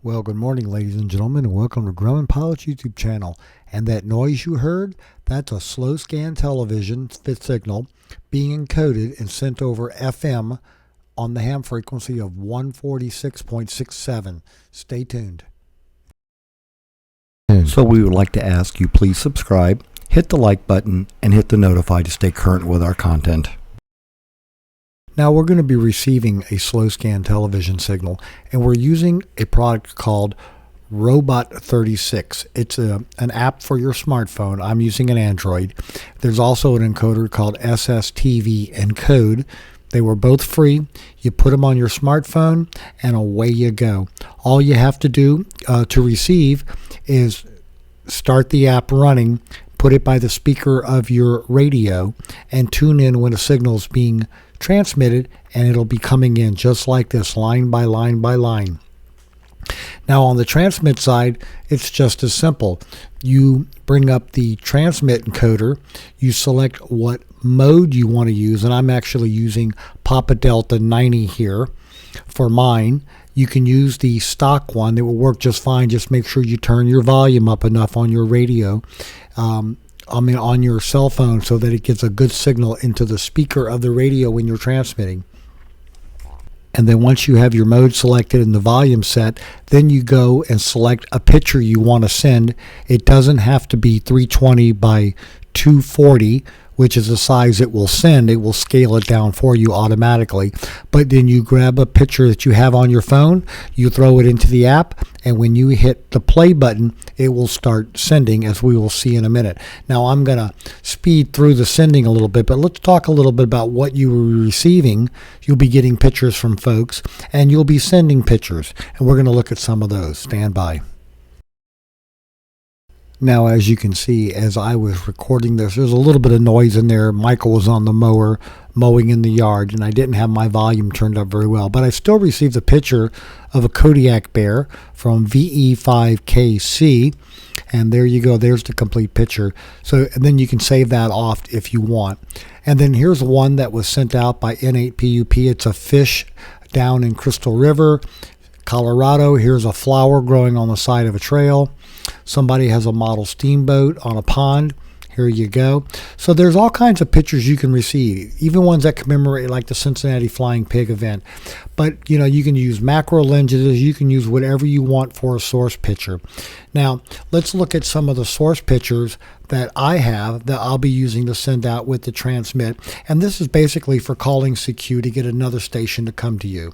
Well, good morning, ladies and gentlemen, and welcome to Grumman Pilot's YouTube channel. And that noise you heard, that's a slow scan television fit signal being encoded and sent over FM on the ham frequency of 146.67. Stay tuned. So we would like to ask you please subscribe, hit the like button, and hit the notify to stay current with our content. Now we're going to be receiving a slow scan television signal, and we're using a product called Robot 36. It's an app for your smartphone. I'm using an Android. There's also an encoder called SSTV Encode. They were both free. You put them on your smartphone and away you go. All you have to do to receive is start the app running, put it by the speaker of your radio, and tune in when a signal is being transmitted, and it'll be coming in just like this, line by line by line. Now on the transmit side, it's just as simple. You bring up the transmit encoder, you select what mode you want to use, and I'm actually using Papa Delta 90 here for mine. You can use the stock one. It will work just fine. Just make sure you turn your volume up enough on your radio, on your cell phone, so that it gets a good signal into the speaker of the radio when you're transmitting. And then once you have your mode selected and the volume set, then you go and select a picture you want to send. It doesn't have to be 320 by 240, which is the size it will send. It will scale it down for you automatically. But then you grab a picture that you have on your phone, you throw it into the app, and when you hit the play button, it will start sending, as we will see in a minute. Now I'm going to speed through the sending a little bit, but let's talk a little bit about what you were receiving. You'll be getting pictures from folks, and you'll be sending pictures, and we're going to look at some of those. Stand by. Now, as you can see, as I was recording this, there's a little bit of noise in there. Michael was on the mower mowing in the yard, and I didn't have my volume turned up very well. But I still received a picture of a Kodiak bear from VE5KC, and there you go. There's the complete picture. So, and then you can save that off if you want. And then here's one that was sent out by N8PUP. It's a fish down in Crystal River, Colorado. Here's a flower growing on the side of a trail. Somebody has a model steamboat on a pond. Here you go. So there's all kinds of pictures you can receive, even ones that commemorate like the Cincinnati Flying Pig event. But you can use macro lenses. You can use whatever you want for a source picture. Now let's look at some of the source pictures that I have that I'll be using to send out with the transmit. And this is basically for calling CQ to get another station to come to you.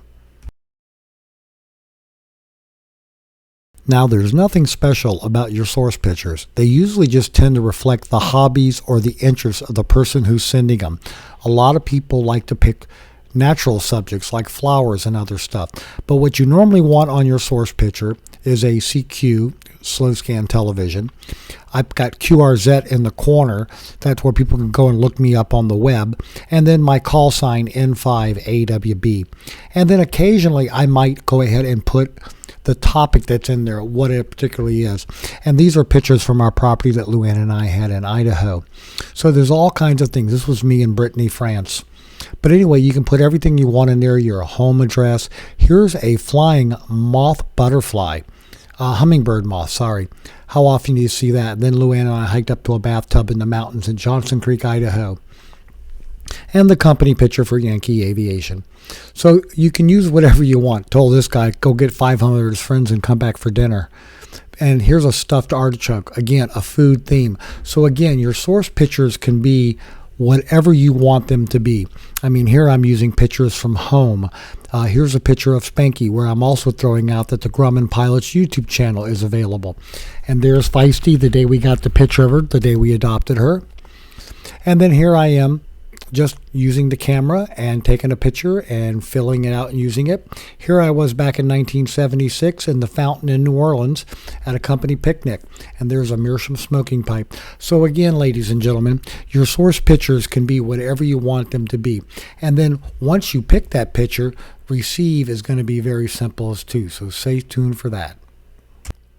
Now, there's nothing special about your source pictures. They usually just tend to reflect the hobbies or the interests of the person who's sending them. A lot of people like to pick natural subjects like flowers and other stuff. But what you normally want on your source picture is a CQ, slow scan television. I've got QRZ in the corner. That's where people can go and look me up on the web. And then my call sign N5AWB. And then occasionally I might go ahead and put the topic that's in there, what it particularly is. And these are pictures from our property that Luann and I had in Idaho. So there's all kinds of things. This was me in Brittany, France. But anyway, you can put everything you want in there, your home address. Here's a flying moth butterfly, hummingbird moth, sorry. How often do you see that? And then Luann and I hiked up to a bathtub in the mountains in Johnson Creek, Idaho. And the company picture for Yankee Aviation. So you can use whatever you want. Told this guy, go get 500 of his friends and come back for dinner. And here's a stuffed artichoke. Again, a food theme. So again, your source pictures can be whatever you want them to be. I mean, here I'm using pictures from home. Here's a picture of Spanky, where I'm also throwing out that the Grumman Pilot's YouTube channel is available. And there's Feisty, the day we got the picture of her, the day we adopted her. And then here I am, just using the camera and taking a picture and filling it out and using it. Here I was back in 1976 in the fountain in New Orleans at a company picnic, and there's a Meerschaum smoking pipe. So again, ladies and gentlemen, your source pictures can be whatever you want them to be. And then once you pick that picture, receive is going to be very simple as too. So stay tuned for that.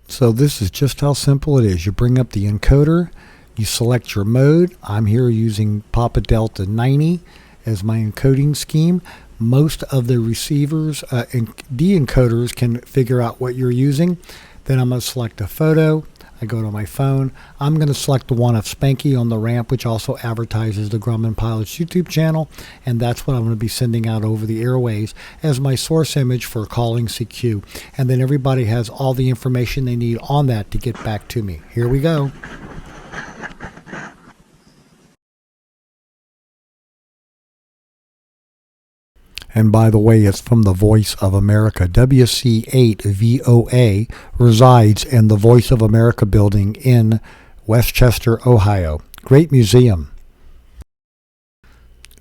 So this is just how simple it is. You bring up the encoder, you select your mode. I'm here using Papa Delta 90, as my encoding scheme. Most of the receivers and de-encoders can figure out what you're using. Then I'm going to select a photo. I go to my phone. I'm going to select the one of Spanky on the ramp, which also advertises the Grumman Pilots YouTube channel, and that's what I'm going to be sending out over the airways as my source image for calling CQ. And then everybody has all the information they need on that to get back to me. Here we go. And by the way, it's from the Voice of America. WC8VOA resides in the Voice of America building in Westchester, Ohio. Great museum.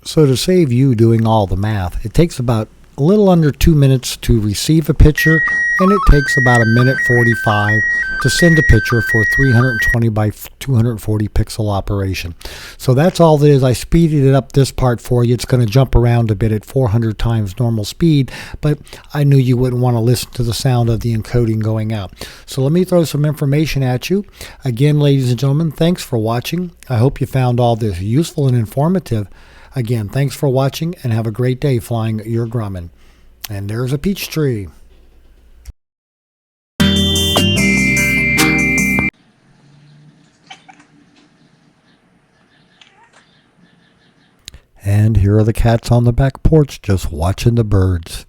So to save you doing all the math, it takes about a little under 2 minutes to receive a picture, and it takes about 1:45 to send a picture for 320 by 240 pixel operation. So that's all it is. I speeded it up this part for you. It's going to jump around a bit at 400 times normal speed, but I knew you wouldn't want to listen to the sound of the encoding going out. So let me throw some information at you. Again, ladies and gentlemen, thanks for watching. I hope you found all this useful and informative. Again, thanks for watching, and have a great day flying your Grumman. And there's a peach tree. And here are the cats on the back porch just watching the birds.